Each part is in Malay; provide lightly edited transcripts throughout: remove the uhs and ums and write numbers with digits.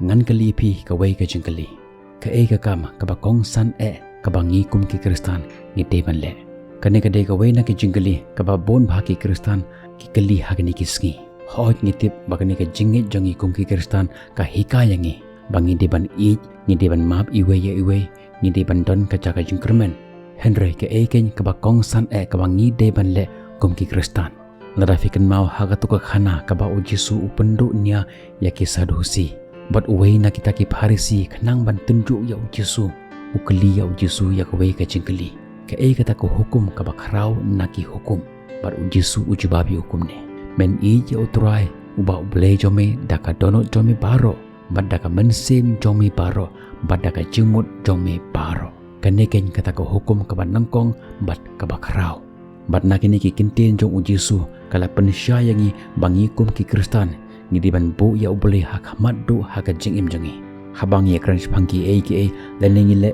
ngan kali pi kawai ka jingkali ka ka kam ka ba kong san ka bangi kum ki kristan ngi deban le kane ka de kawai na ki jingkali ka ba bon bha ki kristan ki kali hagni ki sngi hoj ngi tip ba kane ka jingi jongi kum ki kristan ka hikayangi bangi deban ngi deban map iwe ngi deban don ka jaga jingkermen Henry ka ken ka ba kong san ka bangi deban le kum ki kristan nada fikan mau haga tuka khana ka ba o Jesu upendu nia ya ki sadusi bat uwei na kita ki pharisi khnang ban tunju ya o Jesu ukli ya o Jesu ya kawai ka jingkali ka kata ko hukum ka ba kharau na ki hukum bat o Jesu ujubabi hukum ne men ya utrai uba uble jome daka dono jome baro bat daka mensem jome baro bat daka jumut jome baro kaneken kata ko hukum ka ba nangkong bat ka ba kharau bat nakini ki kintin jong o Jesu kala pensyayangi bangi kum ki kristan ngidiban bu ya ubole hak maddu hak jingim jangi habang ya crunch pangki aka leningi le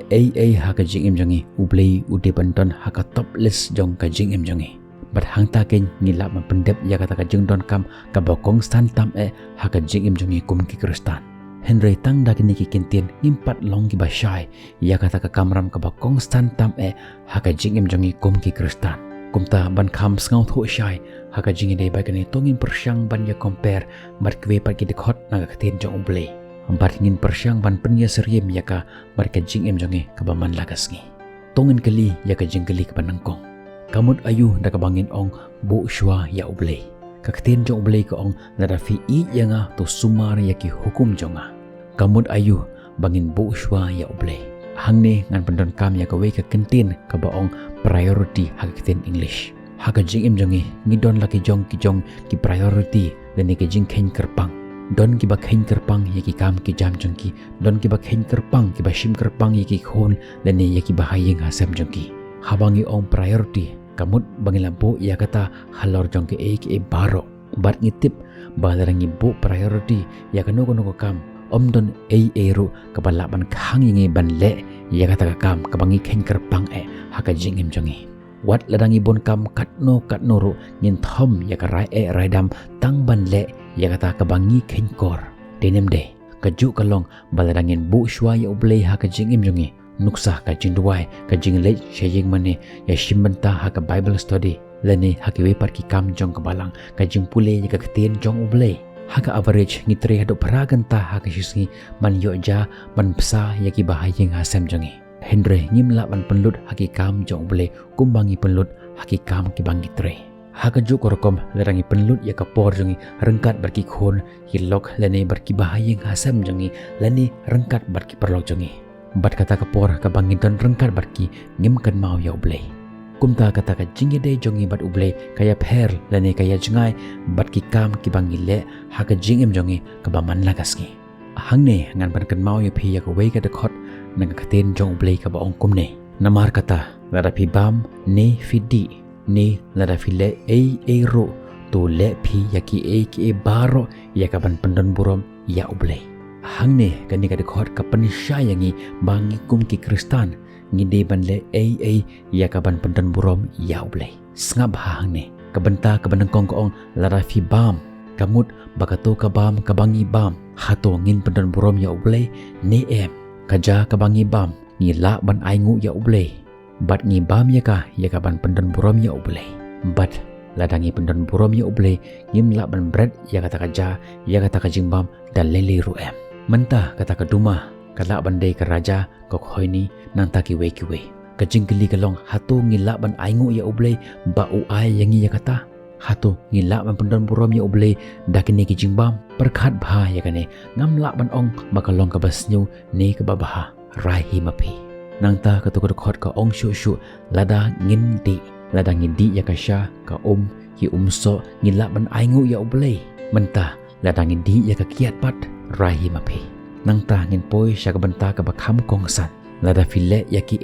hak jingim jangi ublei ude banton hak topless jong ka jingim jangi bat hangta ken ngila pendep ya kata ka jingdon kam ka bokong stan tam hak jingim jangi kum ki kristan Henry tang dakini ki kintin impat long ki basyai ya kata ka kamram ka bokong stan tam hak jingim jangi kum ki kristan kumta ban kham sngau tho shai haka jingi dei ba kani tongin persyang ban ya compare mat kwe pa ki dekhot na ka ten jong uble ambat ngin persyang ban penya seriem ya ka mat ka jing em jonge ka baman lagas ngi tongin kali ya ka jing kali ka banangkong kamut ayu da ka bangin ong bu shwa ya uble ka ten jong uble ka ong na da fi ya nga to sumar ya ki hukum jonga kamut ayu bangin bu shwa ya uble hangne ngan pendon kam ya ka we ka kentin ka baong priority hakatin English haka jing im jongi ngidon laki jong ki priority dan ki jing khen kerpang don ki ba khen kerpang ya ki kam ki jam jongki don ki ba khen kerpang ki ba shim kerpang ya ki khon dan ya ki bahayeng hasam jongki habangi ong priority kamut bangila bo ya kata halor jongki ki baro bat ngitip balarangi bo priority ya kanu kam omdon ru kapalaban khangingi banle ya kata kam kabangi khen kerpang haka jingim jongi wat ladangi bon kam katno ru ngin thom ya ka rai dam tang banle ya kata kabangi khen kor denem de kaju kalong baladangin bu shwa ya uble haka jingim jongi nuksa ka jingduai ka jingle sheying mane ya shimbanta haka bible study lene haki we par ki kam jong kabalang ka jingpule ya ka ten jong uble haka average ngitre hado paraganta haka shisngi man yoja man psa yaki bahayeng hasam jangi Henry ngimla ban penlut haki kam jong bele kumbangi penlut haki kam ki bangitre haka juk korkom lerangi penlut ya kapor jangi rengkat barki khon hilok lene barki bahayeng hasam jangi lene rengkat barki perlok jangi bat kata kapor ka bangiton rengkat barki ngimkan mau ya bele kumta kata ka jingi de jongi bat uble kaya pher lane kaya jengai bat ki kam ki bangile haka jingem jongi ka baman lagasngi hangne ngan ban kan mau ya phi ya ka we ka de khot nang ka ten jong uble ka ba ong kumne namar kata lada phi bam ne fidi ne lada phi le ro to le phi ya ki baro ya ka ban pendon burom ya uble hangne kan ni ka de khot ka panisyayangi bangi kum ki kristan ngide banle ya kaban pendan burom ya uble sngab hangne kabenta kabanangkong koong larafi bam kamut bakato kabam kabangi bam hato ngin pendan burom ya uble ne kaja kabangi bam ngila ban aingu ya uble bat ngi bam ya kaban pendan burom ya uble bat ladangi pendan burom ya uble ngimla ban bread ya kata kaja ya kata kajing bam dan lele ruem mentah kata kaduma kala bandai ke raja kok hoini nang taki we kajing keli kalong hatu ngila ban aingu ya uble ba uai yangi ya kata hatu ngila ban pendon burom ya uble dakini ki jingbam perkhat bha ya kane ngamla ban ong bakalong ka basnyu ne ka babaha rahi mapi nang ta ka to khot ka ong shu lada ngindi ya kasha ka ki umso ngila ban aingu ya uble mentah lada ngindi ya ka kiat pat rahi mapi nang ta ngin poi sya ka benta ka bakham kongsan lada file yaki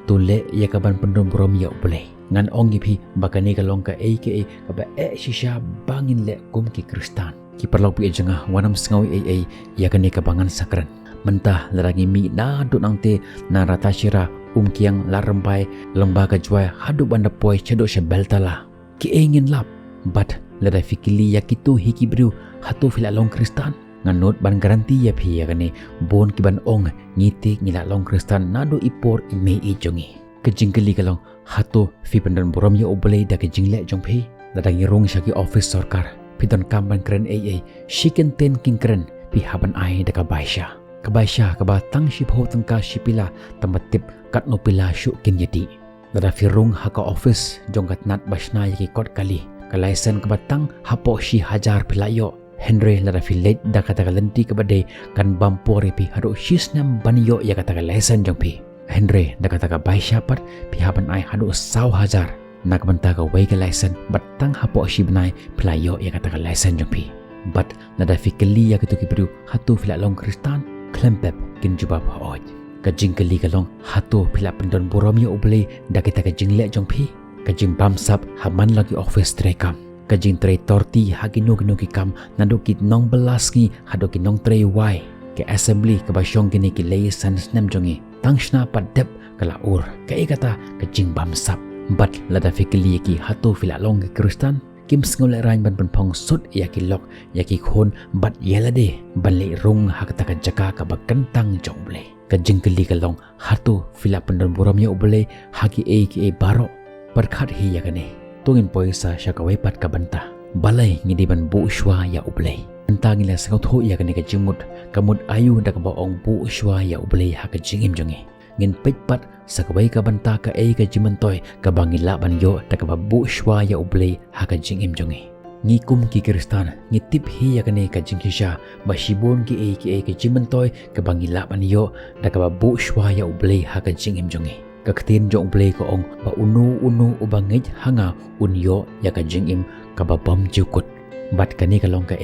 tule ya ka ban pendom brom ya uble ngan ong gi bakani ka long ka ka ba shisha bangin le kum ki kristan ki perlok pi janga wanam sngawi ya ka ne ka bangan sakran mentah larangi mi na do nang te na rata shira kiang larembai lembaga juai hadu banda poi chedo sebeltala ki engin lap bat lada fikili yakitu hiki bru hatu fila long kristan nganut ban garanti ya phi ya kane bon ki ban ong ngiti ngila long Kristan nado ipor ime i jongi ka jingkali kalong hato fi pandan borom ya oblei da ka jingle jong phi dadang irong syaki office sarkar pidon kamban kren AA shiken ten king kren pi haban ai da ka baisha ka ba tang ship ho tangka shipila tamatip kat no pila shu kin yati dada firung haka office jong kat nat basna yaki kot kali ka license ka batang hapo shi hajar pilayo Henry lara filet da kata kalenti kabade kan bampore pi hado shisnam banyo ya kata license jong pi Henry da kata ka bai syapat pi haban ai hado saw hajar nak banta ka wei ka license batang hapo shi banai pilayo ya kata ka license jong pi but nada fikeli ya kitu kibru hatu fila long Kristan klempep kin jubab haoj ka jingkeli kalong hatu fila pendon borom ya uble da kita ka jingle jong pi ka jing bamsap haman lagi office trekam kajing tray torti hagino gino ki kam nando ki nong belasngi hado ki nong tray wai ke assembly ke basyong kini ki lay san snem jongi tangshna padep kala ur ke kata kajing bamsap bat lada fikili ki hatu fila long ki Kristan kim ngole rain ban pong sut ya ki lok ya ki khon bat yelade ban le rung hakata ka jaka ka bakantang jongle kajing keli kalong hatu fila pendon borom ya ubele hagi ki baro perkhat hi ya kane tungin poisa syakawai pat ka banta balai ngidiban bu shwa ya ublei anta ngila sakau tho ya kane ka jimut kamut ayu da ka baong bu shwa ya ublei ha ka jingim jongi ngin pet pat sakawai ka banta ka ka jimantoy ka bangila ban yo da ka bu shwa ya ublei ha ka jingim jongi ngi kum ki Kristan ngi tip hi ya kane ka jingkisha basibon ki ka jimantoy ka bangila ban yo da ka bu shwa ya ublei ha ka jingim jongi kaktin jong play ko ong ba unu ubangit hanga unyo ya ka jingim ka ba bam jukut bat kani kalong ka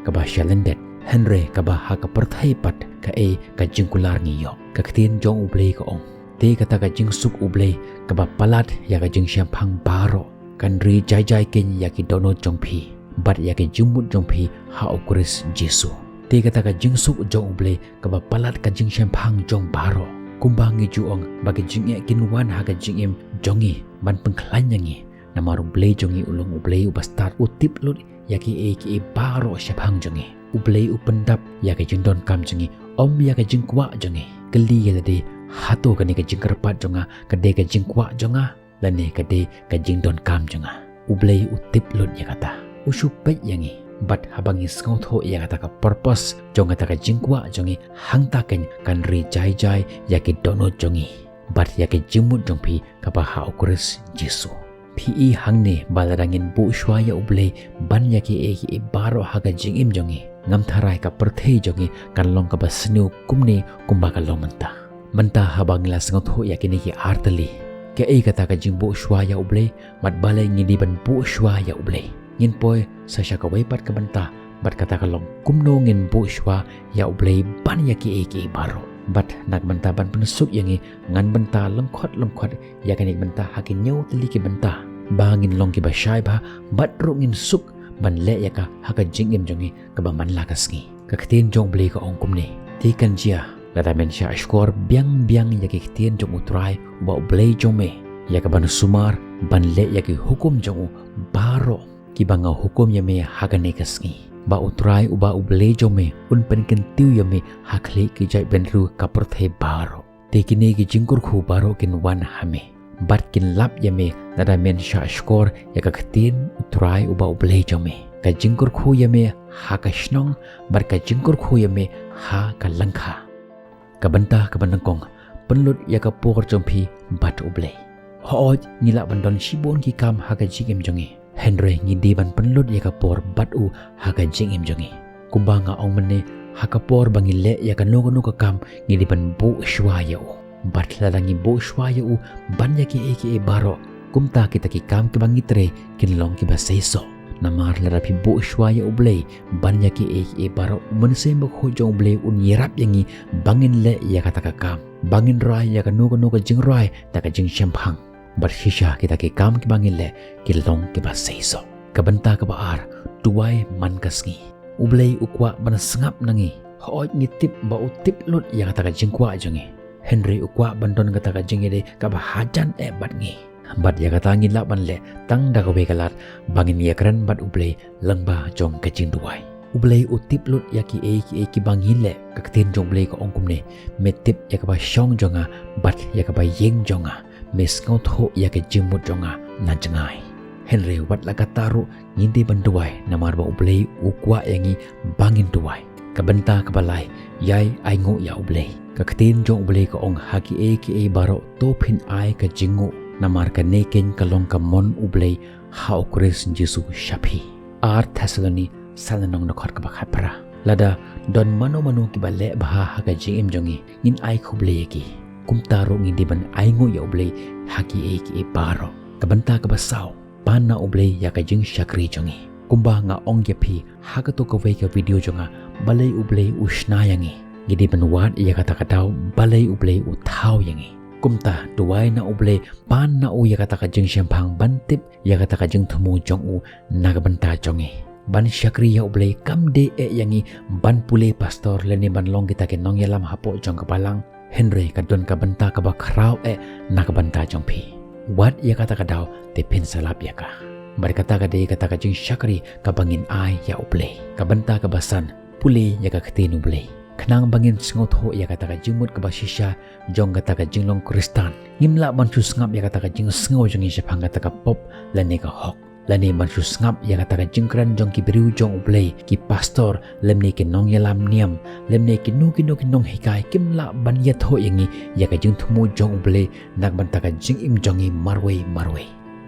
ka ba shalendet Henry ka ba ha ka perthai pat ka jingkular ngiyo kaktin jong play ko ong te kata ka jingsuk ublay ka ba palat ya ka jing syampang baro kan ri jai ken ya ki dono jong phi bat ya ki jumut jong phi ha ukris Jesu te kata ka jingsuk jong ublay ka ba palat ka jing syampang jong baro kumbangi juong bagi jingnya kinwan haga jingim jongi ban pengklanyangi nama rublei jongi ulung ublei ubastar utip lut yaki baro syapang jongi ublei upendap yaki jindon kam jongi om yaki jingkwa jongi keli yalade hato kani ka jingkerpat jonga kade ka jingkwa jonga lane kade ka jingdon kam jonga ublei utip lut yakata usupet yangi bat habangi skau tho ya kata ka purpose jong kata ka jingkwa jongi hangta ken kan ri jai yaki dono jongi bat yaki jimut jong pi ka ba ha ukris Jesu pi hangne baladangin bu shwa ya uble ban yaki baro haga jingim jongi ngam tharai ka perthei jongi kan long ka basnu kumne kumba ka long menta habangla skau tho yakini ki artali ke kata ka jingbu shwa ya uble mat balai ngidi ban bu shwa ya uble ngin poi sa syakawai pat ka banta bat kata kalong kumno ngin bu shwa ya ublei ban yaki baro bat nak banta ban penusuk yangi ngan banta lengkhot ya kanik banta hakin nyau teli ki banta bangin long ki basyai ba bat ru ngin suk ban le yaka haka jingim jongi ka ba man lakasngi ka ktin jong blei ka ongkum ni tikan jia lata men sya ashkor biang yaki ktin jong utrai ba ublei jong me yaka ban sumar ban le yaki hukum jong baro kibanga hukum yame hagane kasngi ba utrai uba uble jome un penken tiu yame hakle ki jai benru kaperthe baro tekine ki jingkur khu baro kin wan hame bat kin lap yame nada men sha skor ya ka ktin utrai uba uble jome ka jingkur khu yame ha ka shnong bar ka jingkur khu yame ha ka langkha ka banta ka bandangkong penlut ya ka por jompi bat uble hoj ngila bandon shibon ki kam ha ka jingem jonge Henry ngidi ban penlut ya kapor batu haga jingim jongi kumbanga ong mene hakapor bangile ya kanogo kam ngidi ban bu shwaya u bat ladangi bu shwaya u ban ya ki baro kumta kita ki kam ki bangitre kinlong ki basaiso namar larapi bu shwaya u blei ban ya ki baro mense mbok hojong blei un yerap yangi bangin le ya kata kam bangin rai ya kanogo jing rai ta ka jing syampang bersisha kita ke kam ke bangile ke long ke basaiso kabenta ke baar tuai man kasngi ublei ukwa ban sengap nangi hoj ngitip ba utip lut yang kata jingkwa jongi Henry ukwa bandon kata jingide ka ba hajan bat ngi bat ya kata ngila ban le tang da ka kalat bangin ya keren bat ublei lengba jong ke jing tuai ublay utip lut ya ki ki bangin le ka tin jong blay ka ong kum ne me tip ya ka ba shong jonga bat ya ka ba yeng jonga me skau tho ya ka jimut jonga na jangai Henry wat la kataru ngindi banduai namar ba ublay ukwa yangi bangin duai ka benta ka balai yai ai ngo ya ublay ka tin jong ublay ka ong haki ki baro to phin ai ka jingu namar ka neken kalong ka mon ublay ha okres Jesu shapi ar Thessaloni salanong nakhor ka bakhat para lada don mano ki bale baha ka jim jongi ngin ai khuble ki kumtaro ngin diban ai ngo ya ublay haki ki baro kabanta ka basaw pana ublay ya ka jing shakri jongi kumba nga ong yapi ha ka to ka wei ka video jonga balay ublay usna yangi ngidi ban wat ya ka takataw balay ublay utaw yangi kumta duwai na ublay pan na u ya ka jing syampang bantip ya ka jing thumu jong u nagabanta jongi ban syakri ya ublay kamde yangi ban pule pastor leni ban long kita ke nong yalam hapo jong kapalang Henry kadon ka banta ka bakraw nakabanta jong pi wat ya kata kadaw te pin salap ya ka berkata ka de kata ka jing syakri ka bangin ai ya ublay ka banta ka basan pule ya ka ktin ublay kanang bangin sngot ho ya kata ka jimut ka basisya jong kata ka jinglong kristan ngimla ban susngap ya kata ka jing sngo jong isapang kata ka pop leni ka hok lani mansus ngap yang kata jengkran jong ki beriu jong ublay ki pastor lemni ki nong yalam niam lemni ki nu nong hikai kimla ban yat ho yangi ya ka jeng thumu jong ublay nak ban ta ka jeng im jongi marway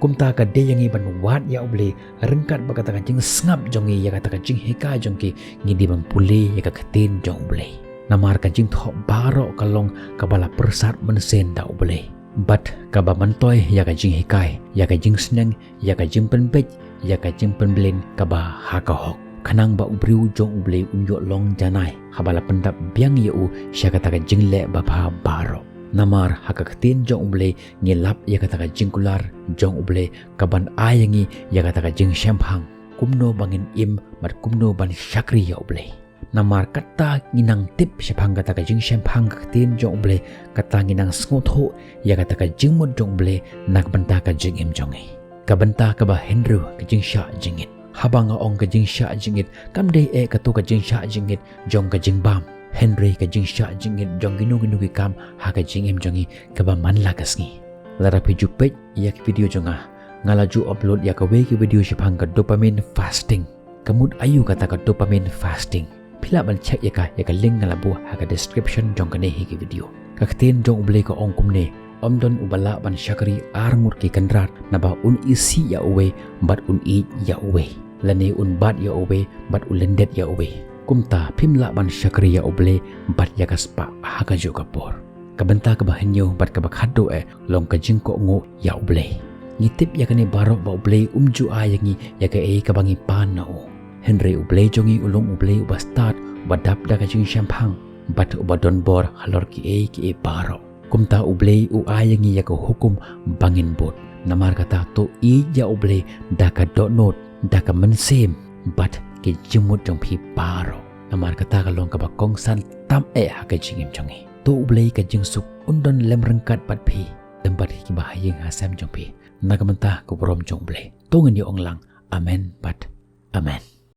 kumta ka de yangi ban wat ya ublay rengkat ba kata ka jeng ngap jongi ya kata ka jeng hikai jong ki ngidi ban pule ya ka khatin jong ublay namar ka jeng tho baro kalong kabala persat mensen da ublay bat kaba mantoy ya ka jing hikai ya ka jing sneng ya ka jing penpej ya ka jing penblin kaba hakahok kanang ba ubriu jong ublay unyo long janai habala pendap biang yeu sya kata ka jing le ba pha baro namar hakaktin jong ublay ngilap ya kata ka jing kular jong ublay kaban ayangi ya kata ka jing syampang kumno bangin im mat kumno ban syakri ya ublay namar kata nginang tip syapang kata ka jing syampang kaktin jong ublay kata nginang sngot ya kata ka jing mud jong ublay nak benta ka jing im jongi ka benta ka ba Henry ka jing sya jingit habang ong ka jing sya jingit kamde katu ka jing sya jingit jong ka jing bam Henry ka jing sya jingit jong ginu ki kam ha ka jing im jongi ka ba manla kasngi lara pijupet ya ki video jonga ngalaju upload ya ka we ki video syapang ka dopamine fasting kamut ayu kata ka dopamine fasting pila ban check ya ka link ngalabu ha ka description jong kane hi video ka ktin jong ublay ka ong kumne omdon ubala ban syakri armur ki kandrat na ba un isi ya uwe bat un i ya uwe lane un bat ya uwe bat ulendet ya uwe kumta pimla ban syakri ya ublay bat ya kaspa ha ka jo kapor kabenta ka bahenyo bat ka bakhado long ka jing ko ngo ya ublay ngitip ya kane barok ba ublay umju ayangi ya ka ka bangi panao Henry ublay jongi ulong ublay ubastat badap da ka jing syampang bat ubadon bor halor ki baro kumta ublay ayangi ya ka hukum bangin bot namar kata to i ya ublay da ka donot da ka mensem bat ki jimut jong pi baro namar kata ka long ka bakong san tam ha ka jingim jongi to ublay ka jing suk undon lem rengkat bat pi tempat ki bahayeng hasam jong pi nagamenta ko brom jong ublay to ngen yo onglang amen bat amen